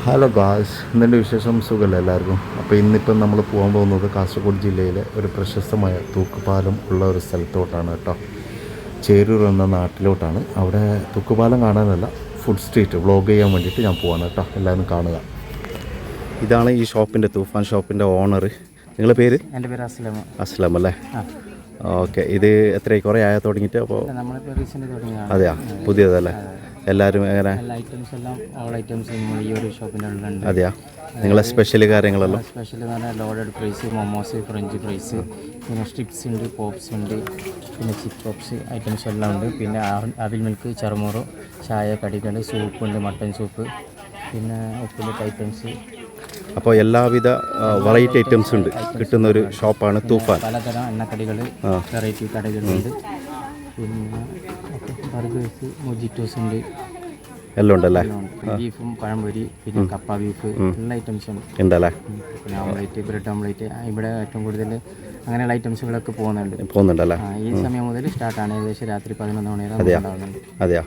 Hello guys, ഇന്നെൻ്റെ വിശേഷം സുഖമല്ല എല്ലാവർക്കും. അപ്പോൾ ഇന്നിപ്പം നമ്മൾ പോകാൻ പോകുന്നത് കാസർഗോഡ് ജില്ലയിലെ ഒരു പ്രശസ്തമായ തൂക്കുപാലം ഉള്ള ഒരു സ്ഥലത്തോട്ടാണ് കേട്ടോ. ചേരൂർ എന്ന നാട്ടിലോട്ടാണ്. അവിടെ തൂക്കുപാലം കാണാനല്ല, ഫുഡ് സ്ട്രീറ്റ് വ്ളോഗ് ചെയ്യാൻ വേണ്ടിയിട്ട് ഞാൻ പോവാണ് കേട്ടോ. എല്ലാവരും കാണുക. ഇതാണ് ഈ ഷോപ്പിൻ്റെ, തൂഫാൻ ഷോപ്പിൻ്റെ ഓണർ. നിങ്ങളുടെ പേര്? എൻ്റെ പേര് അസ്ലം. അസ്ലം അല്ലേ? ഓക്കെ. ഇത് എത്രയായി, കുറേ ആയാൽ തുടങ്ങിയിട്ട്? അപ്പോൾ അതെയാ, പുതിയതല്ലേ? എല്ലാവരും എങ്ങനെ? ഓൾ ഐറ്റംസ് ഈ ഒരു ഷോപ്പിൻ്റെ ഉള്ളിലുണ്ട്. അതെയാ, നിങ്ങളെ സ്പെഷ്യൽ കാര്യങ്ങളെല്ലാം? സ്പെഷ്യൽ എന്ന് പറഞ്ഞാൽ loaded fries, momos, French fries, പിന്നെ സ്ട്രിപ്സ് ഉണ്ട്, പോപ്സ് ഉണ്ട്, പിന്നെ ചിപ്പ് പോപ്സ് ഐറ്റംസ് എല്ലാം ഉണ്ട്. പിന്നെ അവിൽ മിൽക്ക്, ചറുമുറു, ചായ, കടികൾ, സൂപ്പ് ഉണ്ട്, മട്ടൻ സൂപ്പ്, പിന്നെ ഉപ്പിലിട്ട് ഐറ്റംസ്. അപ്പോൾ എല്ലാവിധ വെറൈറ്റി ഐറ്റംസ് ഉണ്ട് കിട്ടുന്ന ഒരു ഷോപ്പാണ് തൂഫാൻ. പലതരം എണ്ണക്കടികൾ, വെറൈറ്റി കടികളുണ്ട്. പിന്നെ ബർഗേഴ്സ്, മൊജിറ്റോസ് ഉണ്ട്, എല്ലാം ഉണ്ടല്ലേ? ബീഫും പഴംപൊരി, പിന്നെ കപ്പ ബീഫ്, എല്ലാ ഐറ്റംസും ഉണ്ടല്ലേ? പിന്നെ ഓംലേറ്റ്, ബ്രെഡ് ഓംലേറ്റ്, ഇവിടെ ഏറ്റവും കൂടുതൽ അങ്ങനെയുള്ള ഐറ്റംസുകളൊക്കെ പോകുന്നുണ്ടല്ലേ? ഈ സമയം മുതൽ സ്റ്റാർട്ടാണ്. ഏകദേശം രാത്രി 11 മണി വരെ ഉണ്ടാകുന്നുണ്ട്. അതെയാ,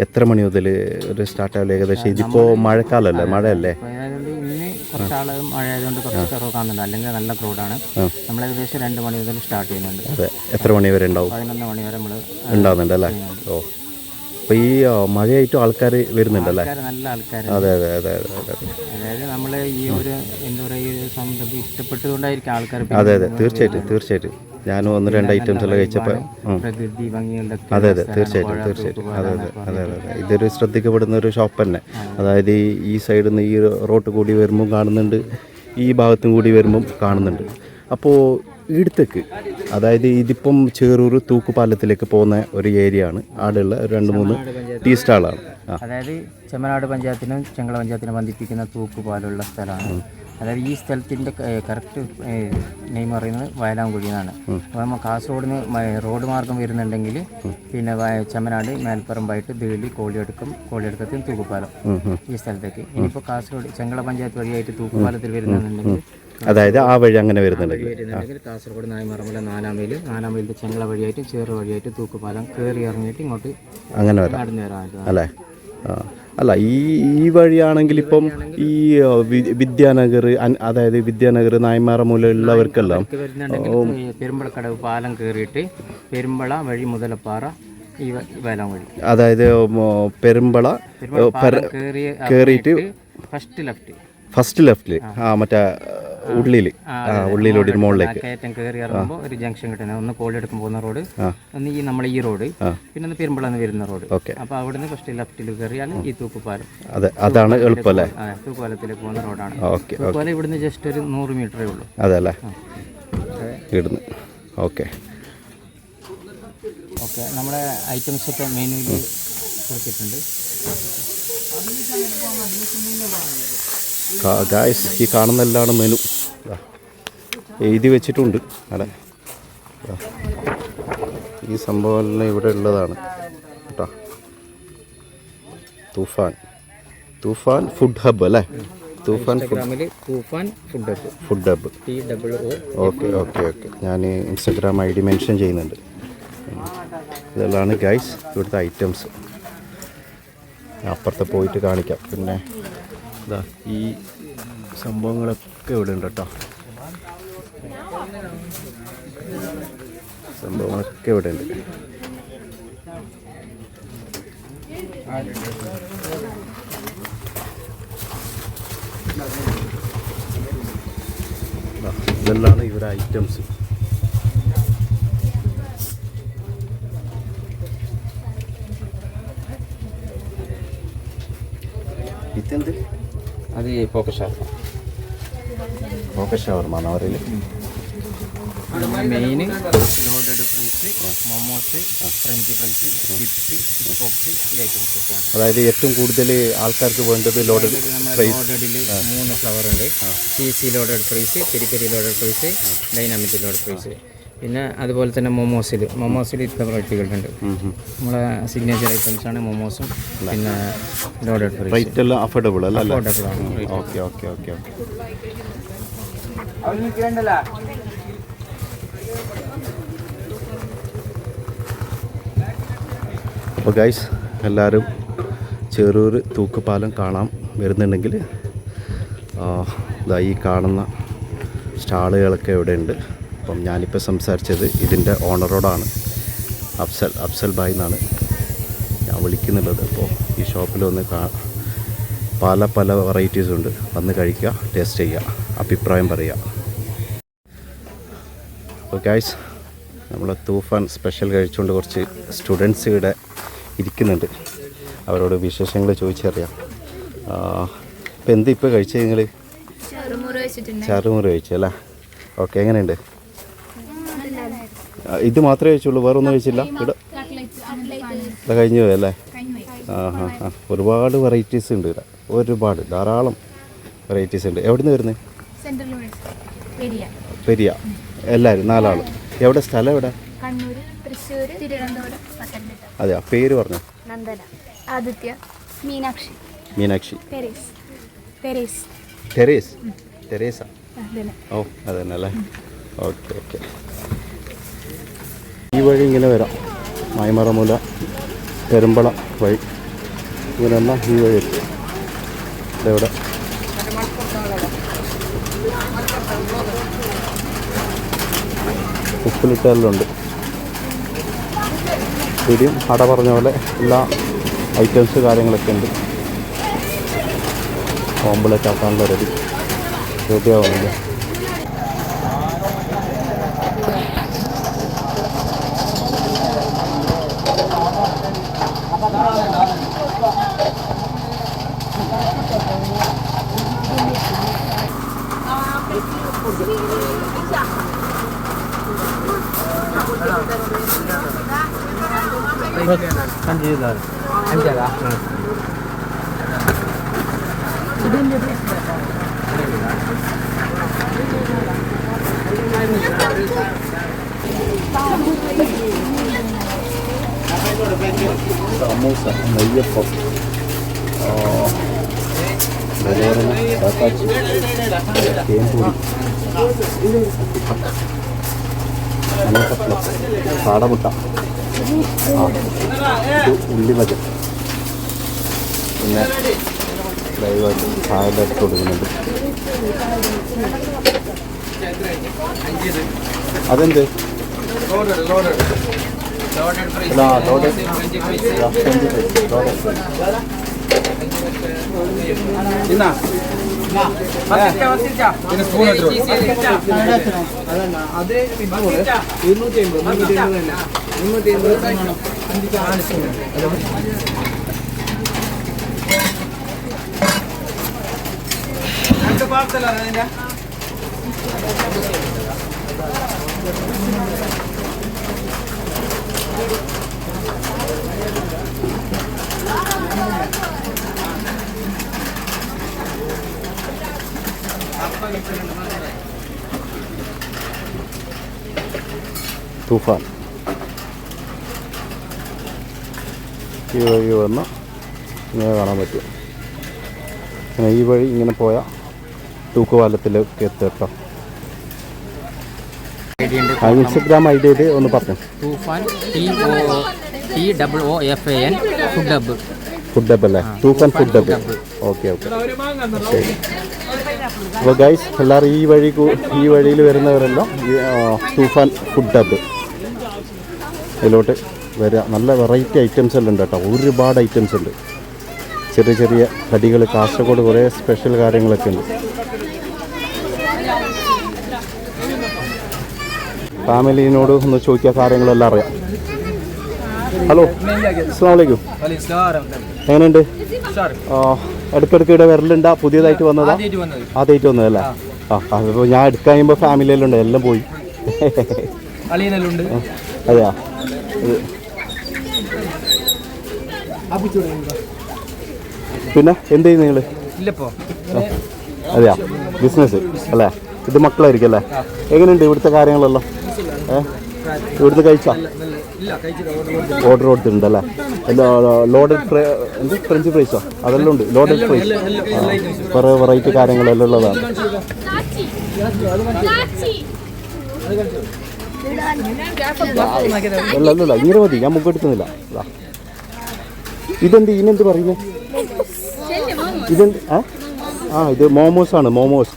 എത്ര മണി മുതൽ ഒരു സ്റ്റാർട്ടാവില്ല? ഏകദേശം ഇതിപ്പോൾ മഴക്കാലമല്ലേ, മഴയല്ലേ? ഇന്ന് കുറച്ചാൾ മഴ ആയതുകൊണ്ട് കുറച്ച് കുറവ് കാണുന്നുണ്ട്, അല്ലെങ്കിൽ നല്ല ക്രൗഡാണ്. നമ്മൾ ഏകദേശം 2 മണി മുതൽ സ്റ്റാർട്ട് ചെയ്യുന്നുണ്ട്. അതെ, എത്ര മണി വരെ ഉണ്ടാവും? 11 മണി വരെ നമ്മൾ ഉണ്ടാകുന്നുണ്ടല്ലേ? ഓ, അപ്പോൾ ഈ മഴയായിട്ടും ആൾക്കാർ വരുന്നുണ്ടല്ലേ? നല്ല ആൾക്കാർ. അതെ അതെ അതെ അതെ അതെ. അതായത് നമ്മൾ ഈ ഒരു എന്താ പറയുക, ഈ ഒരു സംരംഭം ഇഷ്ടപ്പെട്ടതുകൊണ്ടായിരിക്കും ആൾക്കാർ. അതെ അതെ, തീർച്ചയായിട്ടും തീർച്ചയായിട്ടും. ഞാനും 1-2 ഐറ്റംസ് എല്ലാം കഴിച്ചപ്പോൾ പ്രകൃതി ഭംഗികളുടെ. അതെ അതെ, തീർച്ചയായിട്ടും തീർച്ചയായിട്ടും. അതെ അതെ അതെ അതെ. ഇതൊരു ശ്രദ്ധിക്കപ്പെടുന്ന ഒരു ഷോപ്പ് തന്നെ. അതായത് ഈ സൈഡിൽ നിന്ന് ഈ റോഡ് കൂടി വരുമ്പം കാണുന്നുണ്ട്, ഈ ഭാഗത്തും കൂടി വരുമ്പം കാണുന്നുണ്ട്. അപ്പോൾ ഇടത്തേക്ക്, അതായത് ഇതിപ്പം ചേറൂർ തൂക്കുപാലത്തിലേക്ക് പോകുന്ന ഒരു ഏരിയ ആണ്. അവിടെയുള്ള 2-3 ടീ സ്റ്റാളാണ്. അതായത് ചെമ്മനാട് പഞ്ചായത്തിനും ചെങ്കള പഞ്ചായത്തിനും ബന്ധിപ്പിക്കുന്ന തൂക്കുപാലുള്ള സ്ഥലമാണ്. അതായത് ഈ സ്ഥലത്തിൻ്റെ കറക്റ്റ് നെയിം പറയുന്നത് വയലാംകുഴി എന്നാണ്. അപ്പോൾ നമ്മൾ കാസർഗോഡിന് റോഡ് മാർഗം വരുന്നുണ്ടെങ്കിൽ പിന്നെ ചെമ്മനാട്, മേൽപ്പറമ്പായിട്ട് ദേളി, കോളിയടുക്കത്തിന് തൂക്കുപാലം ഈ സ്ഥലത്തേക്ക്. ഇനിയിപ്പോൾ കാസർഗോഡ് ചെങ്കള പഞ്ചായത്ത് വഴിയായിട്ട് തൂക്കുപാലത്തിൽ വരുന്നുണ്ടെങ്കിൽ, അതായത് ആ വഴി അങ്ങനെ വരുന്നുണ്ടെങ്കിൽ കാസർഗോഡ് നായ്മറമ്പല 4-ാം മൈലിൽ ചെങ്കള വഴിയായിട്ട് ചേറ് വഴിയായിട്ട് തൂക്കുപാലം കയറി ഇറങ്ങിയിട്ട് ഇങ്ങോട്ട് അങ്ങനെ നടന്നു വരാൻ അല്ലേ? അല്ല, ഈ വഴിയാണെങ്കിൽ ഇപ്പം ഈ വിദ്യാനഗർ, അതായത് വിദ്യാനഗർ, നായ്മാറ മൂലമുള്ളവർക്കെല്ലാം പെരുമ്പളക്കടവ് പാലം കയറിയിട്ട് പെരുമ്പള വഴി മുതലപ്പാറ ഈ വയലാം വഴി, അതായത് പെരുമ്പള കയറിയിട്ട് ഫസ്റ്റ് ലെഫ്റ്റിൽ മറ്റേ ഉള്ളിലോട്ട് മുകളിലേക്ക് കയറ്റം കയറി ഇറങ്ങുമ്പോൾ ഒരു ജംഗ്ഷൻ കിട്ടുന്നത്. ഒന്ന് കോളിയെടുക്കും പോകുന്ന റോഡ്, ഒന്ന് ഈ നമ്മളെ ഈ റോഡ്, പിന്നെ ഒന്ന് പെരുമ്പളന്ന് വരുന്ന റോഡ്. അപ്പോൾ അവിടുന്ന് ഫസ്റ്റ് ലെഫ്റ്റിൽ കയറിയാൽ ഈ തൂക്കുപാലം. അതെ, അതാണ് എളുപ്പമല്ലേ? തൂക്കുപാലത്തിലേക്ക് പോകുന്ന റോഡാണ്. തൂക്കുപാലം ഇവിടുന്ന് ജസ്റ്റ് ഒരു 100 മീറ്ററേ ഉള്ളൂ. അതെ അല്ലേ? ഇവിടുന്ന് ഓക്കെ. നമ്മുടെ ഐറ്റംസ് ഒക്കെ മെനുവിൽ കൊടുത്തിട്ടുണ്ട്. ഗായ്സ്, ഈ കാണുന്നല്ലാണ് മെനു എഴുതി വെച്ചിട്ടുണ്ട് അവിടെ. ഈ സംഭവമെല്ലാം ഇവിടെ ഉള്ളതാണ് കേട്ടോ. തൂഫാൻ ഫുഡ് ഹബ്ബ് അല്ലേ? Toofan food hub. Okay okay okay. ഞാൻ ഇൻസ്റ്റഗ്രാം ID മെൻഷൻ ചെയ്യുന്നുണ്ട്. ഇതെല്ലാം ഗൈസ് ഇവിടുത്തെ ഐറ്റംസ്. അപ്പുറത്ത് പോയിട്ട് കാണിക്കാം. പിന്നെ ഇതാ ഈ സംഭവങ്ങളൊക്കെ ഇവിടെ ഉണ്ട് കേട്ടോ. സംഭവങ്ങളൊക്കെ ഇവിടെ ഉണ്ട്. ഇതെല്ലാം ഇവരുടെ ഐറ്റംസ്. ഇതെന്ത്? അത് പോക്കറ്റ് ഷവർമ അവരിൽ main loaded fries, momos, French fries, chips, pops ഈ ഐറ്റംസ് ഒക്കെയാണ്. അതായത് ഏറ്റവും കൂടുതൽ ആൾക്കാർക്ക് വേണ്ടത് ലോഡഡ് ഫ്രൈസ്. ലോഡഡിൽ 3 ഫ്ലവർ ഉണ്ട്. CC loaded fries, peri peri loaded fries, dynamic loaded fries. പിന്നെ അതുപോലെ തന്നെ മൊമോസിൽ ഇത്ര വെറൈറ്റികളുണ്ട്. നമ്മളെ സിഗ്നേച്ചർ ഐറ്റംസ് ആണ് മൊമോസും പിന്നെ ലോഡഡ് ഫ്രൈസ്. റേറ്റ് എല്ലാം അഫോർഡബിൾ അല്ല? അഫോർഡബിൾ ആണ്. Okay okay okay okay. അപ്പോൾ ഗൈസ്, എല്ലാവരും ചേറൂർ തൂക്കുപാലം കാണാൻ വരുന്നുണ്ടെങ്കിൽ ഇതാ ഈ കാണുന്ന സ്റ്റാളുകളൊക്കെ ഇവിടെ ഉണ്ട്. അപ്പം ഞാനിപ്പോൾ സംസാരിച്ചത് ഇതിൻ്റെ ഓണറോടാണ്, അഫ്സൽ ഭായ് എന്നാണ് ഞാൻ വിളിക്കുന്നുള്ളത്. അപ്പോൾ ഈ ഷോപ്പിൽ വന്ന് പല വെറൈറ്റീസ് ഉണ്ട്, വന്ന് കഴിക്കുക, ടേസ്റ്റ് ചെയ്യുക, അഭിപ്രായം പറയുക. അപ്പോൾ ഗൈസ്, നമ്മൾ തൂഫാൻ സ്പെഷ്യൽ കഴിച്ചുകൊണ്ട് കുറച്ച് സ്റ്റുഡൻസ് ഇവിടെ ഇരിക്കുന്നുണ്ട്. അവരോട് വിശേഷങ്ങൾ ചോദിച്ചറിയാം. ഇപ്പം എന്ത് ഇപ്പോൾ കഴിച്ചത് നിങ്ങൾ? ചറുമുറ് കഴിച്ചു അല്ലേ? ഓക്കെ, എങ്ങനെയുണ്ട്? ഇത് മാത്രമേ കഴിച്ചുള്ളൂ, വേറെ ഒന്നും കഴിച്ചില്ല? ഇവിടെ കഴിഞ്ഞു പോയല്ലേ? ഒരുപാട് വെറൈറ്റീസ് ഉണ്ട് ഇവിടെ, ധാരാളം വെറൈറ്റീസ് ഉണ്ട്. എവിടെ നിന്ന് വരുന്നത്? പെരിയ. എല്ലാവരും 4 ആളും. എവിടെ സ്ഥലം? എവിടെ? അതെയാ, പേര് പറഞ്ഞു. ആദിത്യ, മീനാക്ഷി, തെരേസ. ഓ, അതന്നെ അല്ലേ? ഓക്കെ. ഈ വഴി ഇങ്ങനെ വരാം, മൈമറമുല പെരുമ്പള വഴി ഇങ്ങനെ വന്നാൽ ഈ വഴി എത്തും. ഇതെവിടെ? ഉപ്പിലിട്ടെല്ലാം ഇടിയും അട പറഞ്ഞ പോലെ എല്ലാ ഐറ്റംസ് കാര്യങ്ങളൊക്കെ ഉണ്ട്. ഓംപ്ലേറ്റ് ആക്കാനുള്ള റെഡിയാവുന്നില്ല. സമൂസ, നെയ്യപ്പം, തേൻപൂരി, കാടമുട്ട, ഉള്ളിമജൻ, പിന്നെ ദയവായിട്ട് ചായയുടെ അടുത്ത് കൊടുക്കുന്നുണ്ട്. അതെന്ത്? തൂഫാൻ ഈ വഴി വന്ന് ഇങ്ങനെ കാണാൻ പറ്റും. അങ്ങനെ ഈ വഴി ഇങ്ങനെ പോയാൽ തൂക്കുപാലത്തിലേക്ക് എത്തും. ഇൻസ്റ്റഗ്രാം ഐഡി ഒന്ന് പറഞ്ഞു. തൂഫാൻ TOOFAN ഫുഡ് ഹബ് അല്ലേ? Toofan food hub. ഓക്കെ. ശരി. അപ്പോൾ ഗൈസ്, എല്ലാവരും ഈ വഴിയിൽ വരുന്നവരെല്ലാം തൂഫാൻ ഫുഡ് ഹബ് ഇതിലോട്ട് വരിക. നല്ല വെറൈറ്റി ഐറ്റംസ് എല്ലാം ഉണ്ട് കേട്ടോ, ഒരുപാട് ഐറ്റംസ് ഉണ്ട്. ചെറിയ കടികൾ, കാസർഗോഡ് കുറേ സ്പെഷ്യൽ കാര്യങ്ങളൊക്കെ ഉണ്ട്. ഫാമിലിനോട് ഒന്ന് ചോദിക്കുക, കാര്യങ്ങളെല്ലാം അറിയാം. ഹലോ, അസ്സലാമു അലൈക്കും. എങ്ങനെയുണ്ട്? ഇടയ്ക്കിടയ്ക്ക് ഇവിടെ വരലുണ്ടാ? പുതിയതായിട്ട് വന്നതാ? ആദ്യമായിട്ട് വന്നതല്ലേ? അപ്പോൾ ഞാൻ എടുക്കാൻ കഴിയുമ്പോൾ ഫാമിലിയെല്ലാം ഉണ്ട്, എല്ലാം പോയി. അതെയാ? പിന്നെ എന്ത് ചെയ്യുന്നു നിങ്ങൾ? അതെയാ, ബിസിനസ് അല്ലേ? ഇത് മക്കളായിരിക്കും അല്ലേ? എങ്ങനെയുണ്ട് ഇവിടുത്തെ കാര്യങ്ങളെല്ലാം? ഇവിടുന്ന് കഴിച്ചാ? ഓർഡർ കൊടുത്തിട്ടുണ്ടല്ലേ? ലോഡഡ് ഫ്രഞ്ച് ഫ്രൈസോ അതെല്ലാം ഉണ്ട്. ലോഡഡ് ഫ്രൈസ്, കുറേ വെറൈറ്റി കാര്യങ്ങളെല്ലാം ഉള്ളതാണ്. അല്ല, ഇങ്ങനെ മതി, ഞാൻ മുമ്പ് എടുക്കുന്നില്ല. ഇതെന്ത് പറയുന്നത്? ഇതെന്ത്? ആ ഇത് മോമോസ് ആണ്, momos.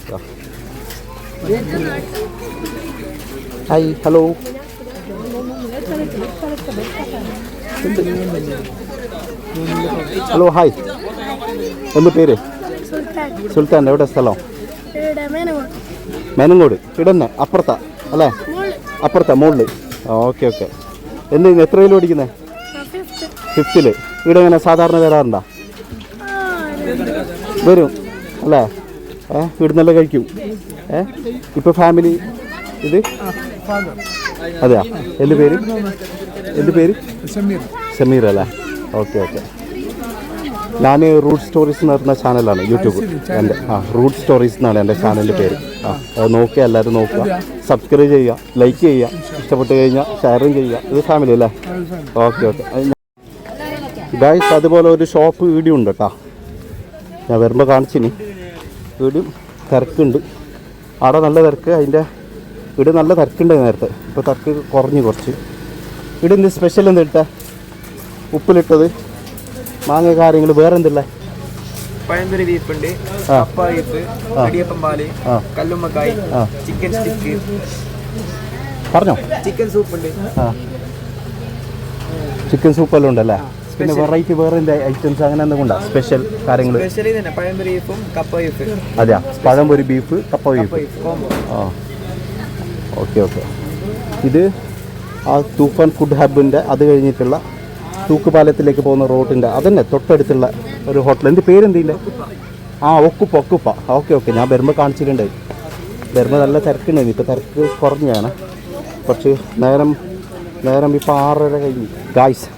Hi, hello. Hello, hi. എന്ത് പേര്? സുൽത്താൻ. എവിടെ സ്ഥലം? മേനങ്ങോട്. ഇടന്നെ അപ്പുറത്താ അല്ലേ? അപ്പുറത്താ, മുകളിൽ. Okay okay. എത്രയിലും പഠിക്കുന്നത്? 5th. ഇവിടെ എങ്ങനെ സാധാരണ വരാറുണ്ടോ? വരും അല്ലേ? ഇവിടുന്നല്ലേ കഴിക്കും? ഇപ്പോൾ ഫാമിലി ഇത് അതെയാ? എന്ത് പേര്? സമീർ അല്ലേ? Okay okay. ഞാൻ റൂട്ട് സ്റ്റോറീസ് എന്ന് പറയുന്ന ചാനലാണ് യൂട്യൂബ് എൻ്റെ. റൂട്ട് സ്റ്റോറീസ് എന്നാണ് എൻ്റെ ചാനലിൻ്റെ പേര്. അത് നോക്കുക, എല്ലാവരും നോക്കുക, സബ്സ്ക്രൈബ് ചെയ്യുക, ലൈക്ക് ചെയ്യുക, ഇഷ്ടപ്പെട്ട് കഴിഞ്ഞാൽ ഷെയറും ചെയ്യുക. ഇത് ഫാമിലി അല്ലേ? Okay okay guys. അതുപോലെ ഒരു ഷോപ്പ് വീഡിയോ ഉണ്ട് കേട്ടോ, ഞാൻ വരുമ്പോൾ കാണിച്ചിനി. വീടും തിരക്കുണ്ട് അവിടെ, നല്ല തിരക്ക്. അതിൻ്റെ ഇവിടെ നല്ല തിരക്കുണ്ട് നേരത്തെ, ഇപ്പോൾ തിരക്ക് കുറഞ്ഞ് കുറച്ച്. ഇവിടെ എന്ത് സ്പെഷ്യൽ എന്താ ഇട്ടേ? ഉപ്പിലിട്ടത്, മാങ്ങ കാര്യങ്ങൾ, വേറെ എന്തില്ല? പഴംപൊരി ബീഫുണ്ട്, കപ്പ ബീഫ്, ഇടിയപ്പം പാല്, കല്ലുമ്മക്കായ്, ചിക്കൻ സ്റ്റിക്ക്, പറഞ്ഞോ. ചിക്കൻ സൂപ്പ് ഉണ്ട്. ചിക്കൻ സൂപ്പ് എല്ലാം ഉണ്ടല്ലേ? പിന്നെ വെറൈറ്റി വേറെ എന്താ ഐറ്റംസ് അങ്ങനെ എന്തെങ്കിലും ഉണ്ടോ? സ്പെഷ്യൽ കാര്യങ്ങൾ? സ്പെഷ്യലി തന്നെ പഴംപൊരി ബീഫും കപ്പ ബീഫ്. അതെയാ? പഴംപൊരി ബീഫ്, കപ്പ ബീഫ്. ആ ഓക്കെ ഓക്കെ. ഇത് ആ തൂഫാൻ ഫുഡ് ഹബിൻ്റെ അത് കഴിഞ്ഞിട്ടുള്ള തൂക്കുപാലത്തിലേക്ക് പോകുന്ന റോഡിൻ്റെ അതന്നെ തൊട്ടടുത്തുള്ള ഒരു ഹോട്ടൽ. എൻ്റെ പേരെന്തില്ല? ഒക്കുപ്പ. Okay okay. ഞാൻ വരുമ്പോൾ കാണിച്ചിട്ടുണ്ട്. വരുമ്പോൾ നല്ല തിരക്കുണ്ടായിരുന്നു, ഇപ്പോൾ തിരക്ക് കുറഞ്ഞാണ്. കുറച്ച് നേരം ഇപ്പോൾ 6:30 കഴിഞ്ഞു. ഗായ്സ്,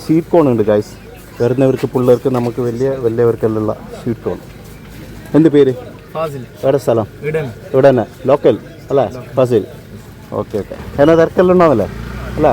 സ്വീറ്റ് കോൺ ഉണ്ട് ഗായ്സ്. വരുന്നവർക്ക്, പിള്ളേർക്ക്, നമുക്ക് വലിയവർക്കെല്ലാം സ്വീറ്റ് കോൺ. എന്ത് പേര്? എവിടെ സ്ഥലം? ഇവിടെ തന്നെ ലോക്കൽ അല്ലേ? ഫസിൽ. Okay okay. എന്നാ തിരക്കെല്ലാം ഉണ്ടാവില്ലേ അല്ലേ?